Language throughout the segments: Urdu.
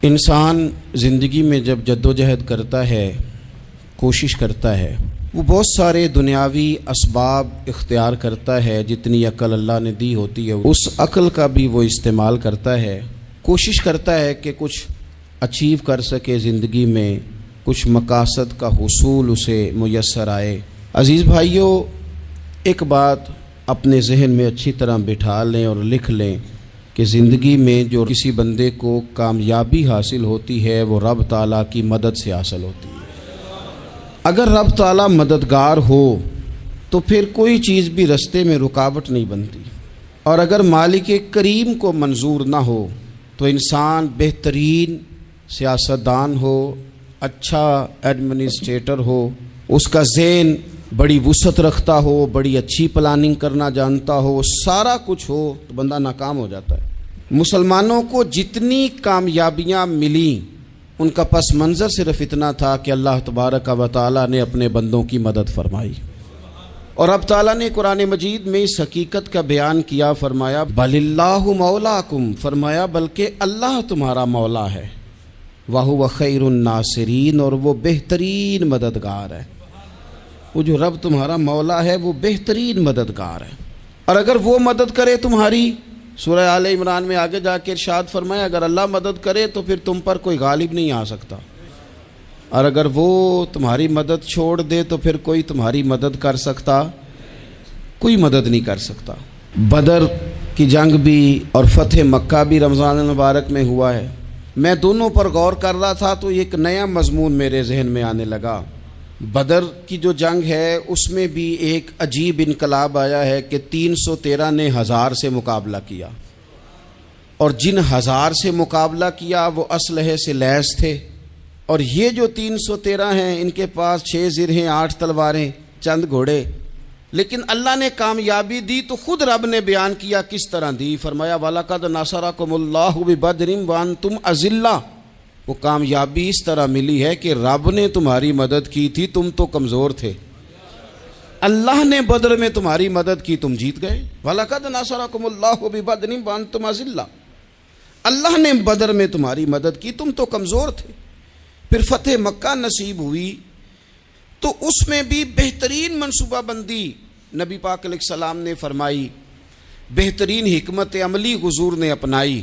انسان زندگی میں جب جدوجہد کرتا ہے، کوشش کرتا ہے، وہ بہت سارے دنیاوی اسباب اختیار کرتا ہے، جتنی عقل اللہ نے دی ہوتی ہے اس عقل کا بھی وہ استعمال کرتا ہے، کوشش کرتا ہے کہ کچھ اچیو کر سکے زندگی میں، کچھ مقاصد کا حصول اسے میسر آئے۔ عزیز بھائیوں، ایک بات اپنے ذہن میں اچھی طرح بٹھا لیں اور لکھ لیں کہ زندگی میں جو کسی بندے کو کامیابی حاصل ہوتی ہے وہ رب تعالیٰ کی مدد سے حاصل ہوتی ہے۔ اگر رب تعالیٰ مددگار ہو تو پھر کوئی چیز بھی رستے میں رکاوٹ نہیں بنتی، اور اگر مالک کریم کو منظور نہ ہو تو انسان بہترین سیاستدان ہو، اچھا ایڈمنسٹریٹر ہو، اس کا ذہن بڑی وسعت رکھتا ہو، بڑی اچھی پلاننگ کرنا جانتا ہو، سارا کچھ ہو، تو بندہ ناکام ہو جاتا ہے۔ مسلمانوں کو جتنی کامیابیاں ملیں ان کا پس منظر صرف اتنا تھا کہ اللہ تبارک و تعالیٰ نے اپنے بندوں کی مدد فرمائی، اور اب تعالیٰ نے قرآن مجید میں اس حقیقت کا بیان کیا، فرمایا بل اللہ مولاکم، فرمایا بلکہ اللہ تمہارا مولا ہے، وَهُوَ خَيْرُ النَّاصِرِينَ، اور وہ بہترین مددگار ہے۔ وہ جو رب تمہارا مولا ہے وہ بہترین مددگار ہے، اور اگر وہ مدد کرے تمہاری، سورہ آل عمران میں آگے جا کے ارشاد فرمایا اگر اللہ مدد کرے تو پھر تم پر کوئی غالب نہیں آ سکتا، اور اگر وہ تمہاری مدد چھوڑ دے تو پھر کوئی تمہاری مدد کر سکتا، کوئی مدد نہیں کر سکتا۔ بدر کی جنگ بھی اور فتح مکہ بھی رمضان المبارک میں ہوا ہے۔ میں دونوں پر غور کر رہا تھا تو ایک نیا مضمون میرے ذہن میں آنے لگا۔ بدر کی جو جنگ ہے اس میں بھی ایک عجیب انقلاب آیا ہے کہ 313 نے 1000 سے مقابلہ کیا، اور جن 1000 سے مقابلہ کیا وہ اسلحے سے لیس تھے، اور یہ جو 313 ہیں ان کے پاس 6 زرہیں، 8 تلواریں، چند گھوڑے، لیکن اللہ نے کامیابی دی تو خود رب نے بیان کیا کس طرح دی، فرمایا وَلَقَدْ نَصَرَكُمُ اللَّهُ بِبَدْرٍ وَأَنْتُمْ أَذِلَّةٌ، وہ کامیابی اس طرح ملی ہے کہ رب نے تمہاری مدد کی تھی، تم تو کمزور تھے، اللہ نے بدر میں تمہاری مدد کی، تم جیت گئے۔ وَلَقَدْ نَصَرَكُمُ اللَّهُ بِبَدْرٍ وَأَنْتُمْ أَذِلَّةٌ، اللہ نے بدر میں تمہاری مدد کی، تم تو کمزور تھے۔ پھر فتح مکہ نصیب ہوئی تو اس میں بھی بہترین منصوبہ بندی نبی پاک علیہ السلام نے فرمائی، بہترین حکمت عملی حضور نے اپنائی،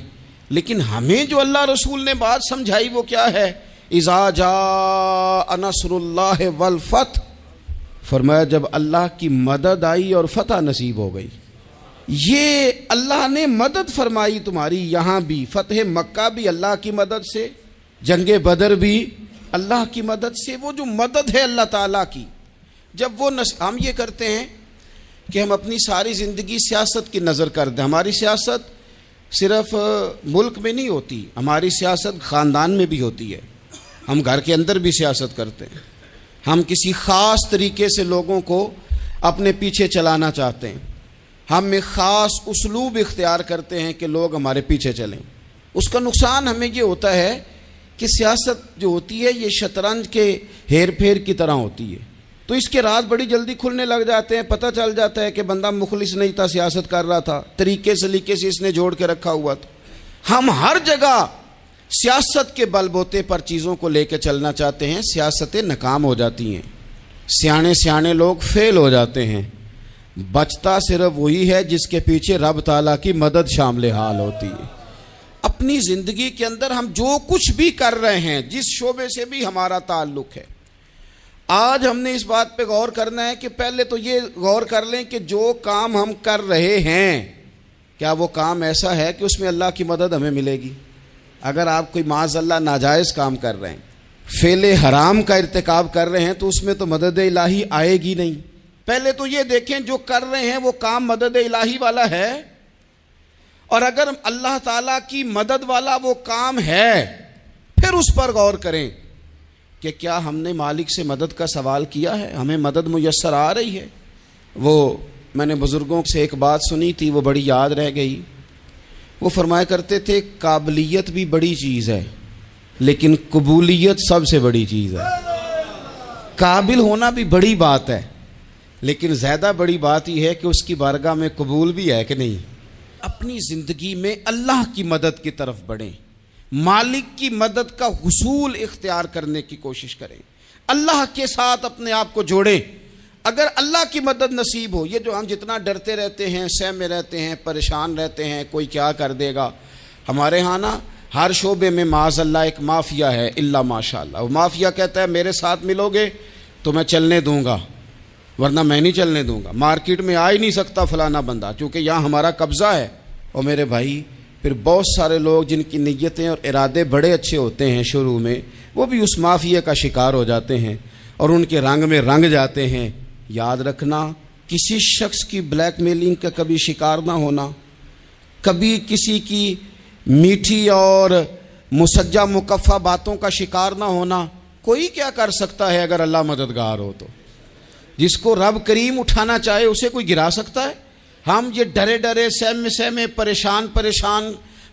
لیکن ہمیں جو اللہ رسول نے بات سمجھائی وہ کیا ہے؟ اذا جاء نصر اللہ والفتح، فرمایا جب اللہ کی مدد آئی اور فتح نصیب ہو گئی۔ یہ اللہ نے مدد فرمائی تمہاری، یہاں بھی فتح مکہ بھی اللہ کی مدد سے، جنگ بدر بھی اللہ کی مدد سے۔ وہ جو مدد ہے اللہ تعالیٰ کی، جب وہ ہم یہ کرتے ہیں کہ ہم اپنی ساری زندگی سیاست کی نظر کر دیں، ہماری سیاست صرف ملک میں نہیں ہوتی، ہماری سیاست خاندان میں بھی ہوتی ہے، ہم گھر کے اندر بھی سیاست کرتے ہیں، ہم کسی خاص طریقے سے لوگوں کو اپنے پیچھے چلانا چاہتے ہیں، ہم میں خاص اسلوب اختیار کرتے ہیں کہ لوگ ہمارے پیچھے چلیں۔ اس کا نقصان ہمیں یہ ہوتا ہے کہ سیاست جو ہوتی ہے یہ شطرنج کے ہیر پھیر کی طرح ہوتی ہے، تو اس کے راز بڑی جلدی کھلنے لگ جاتے ہیں، پتہ چل جاتا ہے کہ بندہ مخلص نہیں تھا، سیاست کر رہا تھا، طریقے سلیقے سے اس نے جوڑ کے رکھا ہوا تھا۔ ہم ہر جگہ سیاست کے بل بوتے پر چیزوں کو لے کے چلنا چاہتے ہیں، سیاستیں ناکام ہو جاتی ہیں، سیانے لوگ فیل ہو جاتے ہیں، بچتا صرف وہی ہے جس کے پیچھے رب تعالیٰ کی مدد شامل حال ہوتی ہے۔ اپنی زندگی کے اندر ہم جو کچھ بھی کر رہے ہیں، جس شعبے سے بھی ہمارا تعلق ہے، آج ہم نے اس بات پہ غور کرنا ہے کہ پہلے تو یہ غور کر لیں کہ جو کام ہم کر رہے ہیں کیا وہ کام ایسا ہے کہ اس میں اللہ کی مدد ہمیں ملے گی؟ اگر آپ کوئی معاذ اللہ ناجائز کام کر رہے ہیں، فعل حرام کا ارتکاب کر رہے ہیں، تو اس میں تو مدد الہی آئے گی نہیں۔ پہلے تو یہ دیکھیں جو کر رہے ہیں وہ کام مدد الہی والا ہے، اور اگر اللہ تعالیٰ کی مدد والا وہ کام ہے پھر اس پر غور کریں کہ کیا ہم نے مالک سے مدد کا سوال کیا ہے، ہمیں مدد میسر آ رہی ہے۔ وہ میں نے بزرگوں سے ایک بات سنی تھی، وہ بڑی یاد رہ گئی۔ وہ فرمایا کرتے تھے قابلیت بھی بڑی چیز ہے لیکن قبولیت سب سے بڑی چیز ہے۔ قابل ہونا بھی بڑی بات ہے لیکن زیادہ بڑی بات یہ ہے کہ اس کی بارگاہ میں قبول بھی ہے کہ نہیں۔ اپنی زندگی میں اللہ کی مدد کی طرف بڑھیں، مالک کی مدد کا حصول اختیار کرنے کی کوشش کریں، اللہ کے ساتھ اپنے آپ کو جوڑیں۔ اگر اللہ کی مدد نصیب ہو، یہ جو ہم جتنا ڈرتے رہتے ہیں، سہمے رہتے ہیں، پریشان رہتے ہیں کوئی کیا کر دے گا، ہمارے ہاں نا ہر شعبے میں معاذ اللہ ایک مافیا ہے، الا ماشاء اللہ۔ وہ مافیا کہتا ہے میرے ساتھ ملو گے تو میں چلنے دوں گا، ورنہ میں نہیں چلنے دوں گا، مارکیٹ میں آ ہی نہیں سکتا فلانا بندہ، چونکہ یہاں ہمارا قبضہ ہے۔ اور میرے بھائی پھر بہت سارے لوگ جن کی نیتیں اور ارادے بڑے اچھے ہوتے ہیں شروع میں، وہ بھی اس مافیا کا شکار ہو جاتے ہیں اور ان کے رنگ میں رنگ جاتے ہیں۔ یاد رکھنا، کسی شخص کی بلیک میلنگ کا کبھی شکار نہ ہونا، کبھی کسی کی میٹھی اور مسجع مکفہ باتوں کا شکار نہ ہونا۔ کوئی کیا کر سکتا ہے اگر اللہ مددگار ہو تو؟ جس کو رب کریم اٹھانا چاہے اسے کوئی گرا سکتا ہے؟ ہم یہ ڈرے ڈرے سہمے پریشان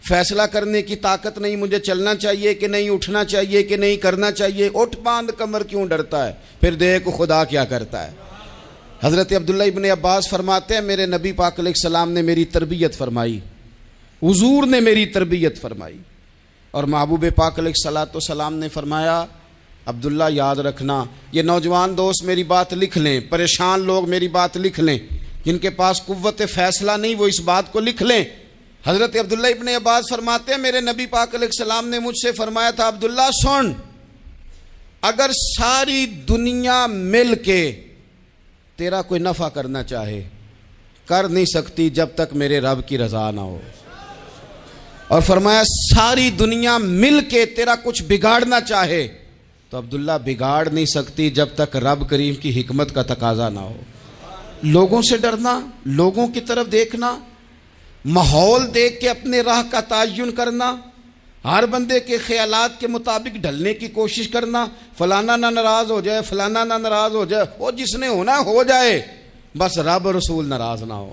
فیصلہ کرنے کی طاقت نہیں، مجھے چلنا چاہیے کہ نہیں، اٹھنا چاہیے کہ نہیں، کرنا چاہیے، اٹھ باندھ کمر کیوں ڈرتا ہے؟ پھر دیکھ خدا کیا کرتا ہے۔ حضرت عبداللہ ابن عباس فرماتے ہیں میرے نبی پاک علیہ السلام نے میری تربیت فرمائی، حضور نے میری تربیت فرمائی، اور محبوب پاک علیہ السلام نے فرمایا عبداللہ یاد رکھنا، یہ نوجوان دوست میری بات لکھ لیں، پریشان لوگ میری بات لکھ لیں، جن کے پاس قوت فیصلہ نہیں وہ اس بات کو لکھ لیں۔ حضرت عبداللہ ابن عباس فرماتے ہیں میرے نبی پاک علیہ السلام نے مجھ سے فرمایا تھا عبداللہ سن، اگر ساری دنیا مل کے تیرا کوئی نفع کرنا چاہے کر نہیں سکتی جب تک میرے رب کی رضا نہ ہو، اور فرمایا ساری دنیا مل کے تیرا کچھ بگاڑنا چاہے تو عبداللہ بگاڑ نہیں سکتی جب تک رب کریم کی حکمت کا تقاضا نہ ہو۔ لوگوں سے ڈرنا، لوگوں کی طرف دیکھنا، ماحول دیکھ کے اپنے راہ کا تعین کرنا، ہر بندے کے خیالات کے مطابق ڈھلنے کی کوشش کرنا، فلانا نہ ناراض ہو جائے، فلانا نہ ناراض ہو جائے، وہ جس نے ہونا ہو جائے، بس رب رسول ناراض نہ ہو۔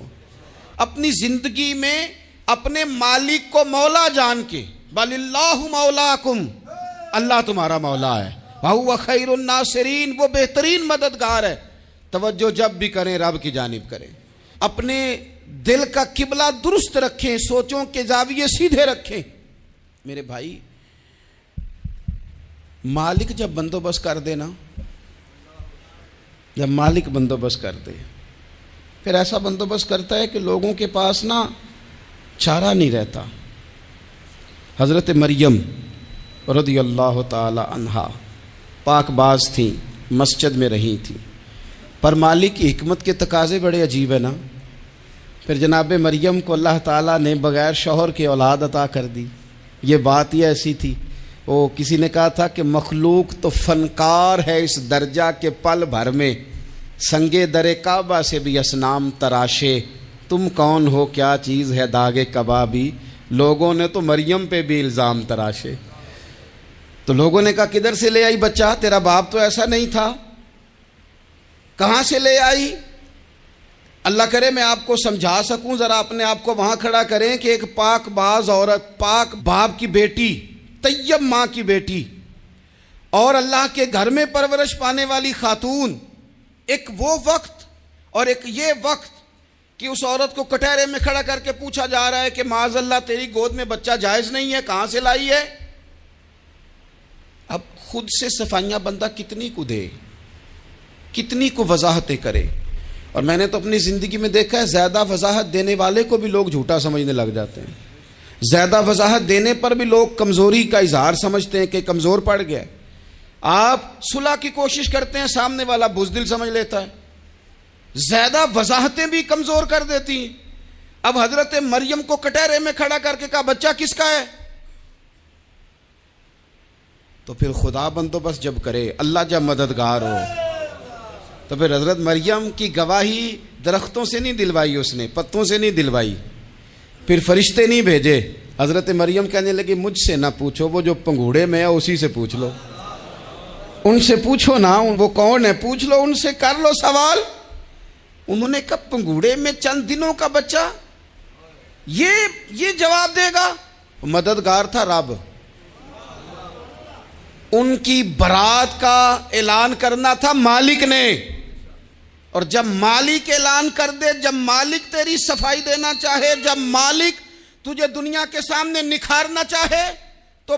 اپنی زندگی میں اپنے مالک کو مولا جان کے، بل اللہ مولاکم، اللہ تمہارا مولا ہے، وَهُوَ خَيْرُ النَّاصِرِينَ، وہ بہترین مددگار ہے۔ توجہ جب بھی کریں رب کی جانب کریں، اپنے دل کا قبلہ درست رکھیں، سوچوں کے زاویے سیدھے رکھیں۔ میرے بھائی مالک جب بندوبست کر دے نا، جب مالک بندوبست کر دے پھر ایسا بندوبست کرتا ہے کہ لوگوں کے پاس نا چارہ نہیں رہتا۔ حضرت مریم رضی اللہ تعالی عنہا پاک باز تھیں، مسجد میں رہی تھیں، پر مالک کی حکمت کے تقاضے بڑے عجیب ہیں نا۔ پھر جناب مریم کو اللہ تعالیٰ نے بغیر شوہر کے اولاد عطا کر دی۔ یہ بات ہی ایسی تھی، وہ کسی نے کہا تھا کہ مخلوق تو فنکار ہے اس درجہ کے پل بھر میں سنگے در کعبہ سے بھی اصنام تراشے، تم کون ہو کیا چیز ہے داغ کبابی، لوگوں نے تو مریم پہ بھی الزام تراشے۔ تو لوگوں نے کہا کدھر سے لے آئی بچہ، تیرا باپ تو ایسا نہیں تھا، کہاں سے لے آئی؟ اللہ کرے میں آپ کو سمجھا سکوں، ذرا اپنے آپ کو وہاں کھڑا کریں کہ ایک پاک باز عورت، پاک باپ کی بیٹی، طیب ماں کی بیٹی، اور اللہ کے گھر میں پرورش پانے والی خاتون، ایک وہ وقت اور ایک یہ وقت کہ اس عورت کو کٹہرے میں کھڑا کر کے پوچھا جا رہا ہے کہ معاذ اللہ تیری گود میں بچہ جائز نہیں ہے، کہاں سے لائی ہے؟ اب خود سے صفائیاں بندہ کتنی کو دے، کتنی کو وضاحتیں کرے۔ اور میں نے تو اپنی زندگی میں دیکھا ہے زیادہ وضاحت دینے والے کو بھی لوگ جھوٹا سمجھنے لگ جاتے ہیں، زیادہ وضاحت دینے پر بھی لوگ کمزوری کا اظہار سمجھتے ہیں کہ کمزور پڑ گیا۔ آپ صلح کی کوشش کرتے ہیں، سامنے والا بزدل سمجھ لیتا ہے، زیادہ وضاحتیں بھی کمزور کر دیتی ہیں۔ اب حضرت مریم کو کٹہرے میں کھڑا کر کے کہا بچہ کس کا ہے؟ تو پھر خدا بندوبست جب کرے، اللہ جب مددگار ہو، تو پھر حضرت مریم کی گواہی درختوں سے نہیں دلوائی، اس نے پتوں سے نہیں دلوائی، پھر فرشتے نہیں بھیجے۔ حضرت مریم کہنے لگی مجھ سے نہ پوچھو، وہ جو پنگوڑے میں ہے اسی سے پوچھ لو، ان سے پوچھو نا، وہ کون ہے پوچھ لو، ان سے کر لو سوال۔ انہوں نے کہا پنگوڑے میں چند دنوں کا بچہ، یہ جواب دے گا؟ مددگار تھا رب، ان کی برات کا اعلان کرنا تھا مالک نے، اور جب مالک اعلان کر دے، جب مالک تیری صفائی دینا چاہے، جب مالک تجھے دنیا کے سامنے نکھارنا چاہے، تو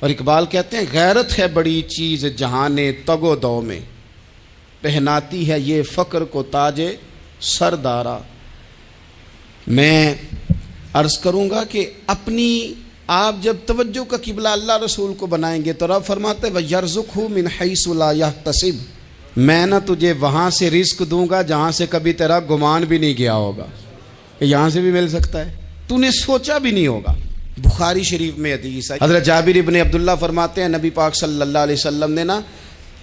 اور اقبال کہتے ہیں غیرت ہے بڑی چیز جہانے تگ و دو میں، پہناتی ہے یہ فقر کو تاج سردارا۔ میں عرض کروں گا کہ اپنی آپ جب توجہ کا قبلہ اللہ رسول کو بنائیں گے تو رب فرماتے ہیں وَيَرْزُقْهُ مِنْ حَيْثُ لَا يَحْتَسِبُ، میں نہ تجھے وہاں سے رزق دوں گا جہاں سے کبھی تیرا گمان بھی نہیں گیا ہوگا، یہاں سے بھی مل سکتا ہے، تو نے سوچا بھی نہیں ہوگا۔ بخاری شریف میں حدیث ہے، حضرت جابر ابن عبداللہ فرماتے ہیں نبی پاک صلی اللہ علیہ وسلم نے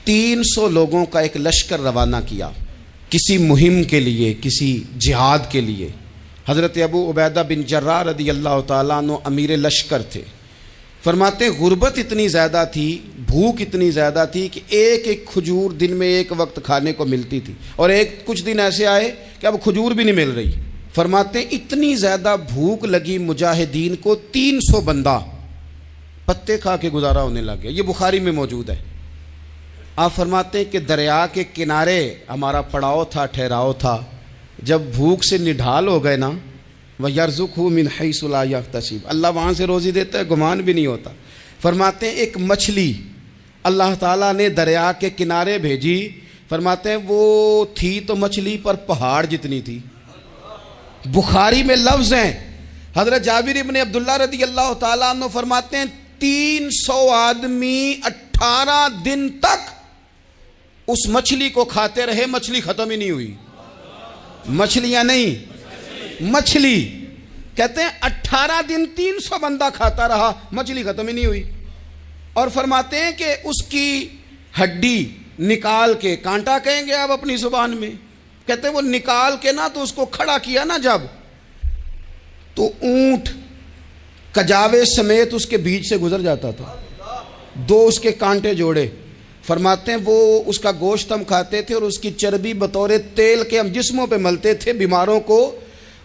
300 لوگوں کا ایک لشکر روانہ کیا کسی مہم کے لیے، کسی جہاد کے لیے۔ حضرت ابو عبیدہ بن جراح رضی اللہ تعالیٰ عنہ امیر لشکر تھے۔ فرماتے ہیں غربت اتنی زیادہ تھی، بھوک اتنی زیادہ تھی کہ ایک ایک کھجور دن میں ایک وقت کھانے کو ملتی تھی، اور کچھ دن ایسے آئے کہ اب کھجور بھی نہیں مل رہی۔ فرماتے ہیں اتنی زیادہ بھوک لگی مجاہدین کو، 300 بندہ پتے کھا کے گزارا ہونے لگ گیا۔ یہ بخاری میں موجود ہے۔ آپ فرماتے ہیں کہ دریا کے کنارے ہمارا پڑاؤ تھا، ٹھہراؤ تھا، جب بھوک سے نڈھال ہو گئے نا، وَيَرْزُقْهُ مِنْ حَيْثُ لَا يَحْتَسِبُ، اللہ وہاں سے روزی دیتا ہے، گمان بھی نہیں ہوتا۔ فرماتے ہیں ایک مچھلی اللہ تعالیٰ نے دریا کے کنارے بھیجی، فرماتے ہیں وہ تھی تو مچھلی پر پہاڑ جتنی تھی۔ بخاری میں لفظ ہیں، حضرت جابر ابن عبداللہ رضی اللہ تعالیٰ عنہ فرماتے ہیں 300 آدمی 18 دن تک اس مچھلی کو کھاتے رہے، مچھلی ختم ہی نہیں ہوئی۔ مچھلیاں نہیں، مچھلی کہتے ہیں 18 دن 300 بندہ کھاتا رہا، مچھلی ختم ہی نہیں ہوئی۔ اور فرماتے ہیں کہ اس کی ہڈی نکال کے، کانٹا کہیں گے آپ اپنی زبان میں، کہتے ہیں وہ نکال کے نا تو اس کو کھڑا کیا نا جب، تو اونٹ کجاوے سمیت اس کے بیچ سے گزر جاتا تھا، 2 اس کے کانٹے جوڑے۔ فرماتے ہیں وہ اس کا گوشت ہم کھاتے تھے اور اس کی چربی بطور تیل کے ہم جسموں پہ ملتے تھے، بیماروں کو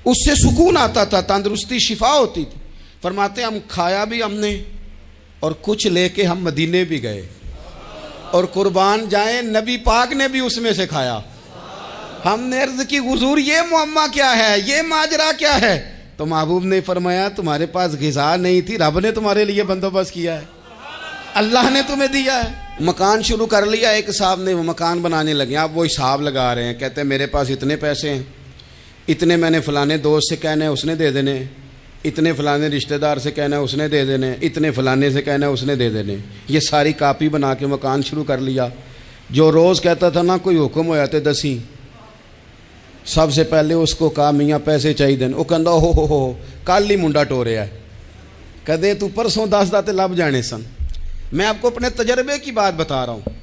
اس سے سکون آتا تھا، تندرستی شفا ہوتی تھی۔ فرماتے ہیں ہم کھایا بھی ہم نے، اور کچھ لے کے ہم مدینے بھی گئے، اور قربان جائیں نبی پاک نے بھی اس میں سے کھایا۔ ہم نے عرض کی حضور یہ معمہ کیا ہے، یہ ماجرا کیا ہے؟ تو محبوب نے فرمایا تمہارے پاس غذا نہیں تھی، رب نے تمہارے لیے بندوبست کیا ہے، اللہ نے تمہیں دیا ہے۔ مکان شروع کر لیا ایک صاحب نے، وہ مکان بنانے لگے، آپ وہ حساب لگا رہے ہیں، کہتے ہیں میرے پاس اتنے پیسے ہیں، اتنے میں نے فلانے دوست سے کہنا ہے اس نے دے دینے، اتنے فلانے رشتہ دار سے کہنا ہے اس نے دے دینے، اتنے فلانے سے کہنا ہے اس نے دے دینے۔ یہ ساری کاپی بنا کے مکان شروع کر لیا۔ جو روز کہتا تھا نا کوئی حکم ہو جاتے 10، سب سے پہلے اس کو کہا میاں پیسے چاہیے دن، وہ کہندا ہو کل ہی منڈا ٹوریا ہے، کہتے تو پرسوں 10 داتے لب جانے سن۔ میں آپ کو اپنے تجربے کی بات بتا رہا ہوں۔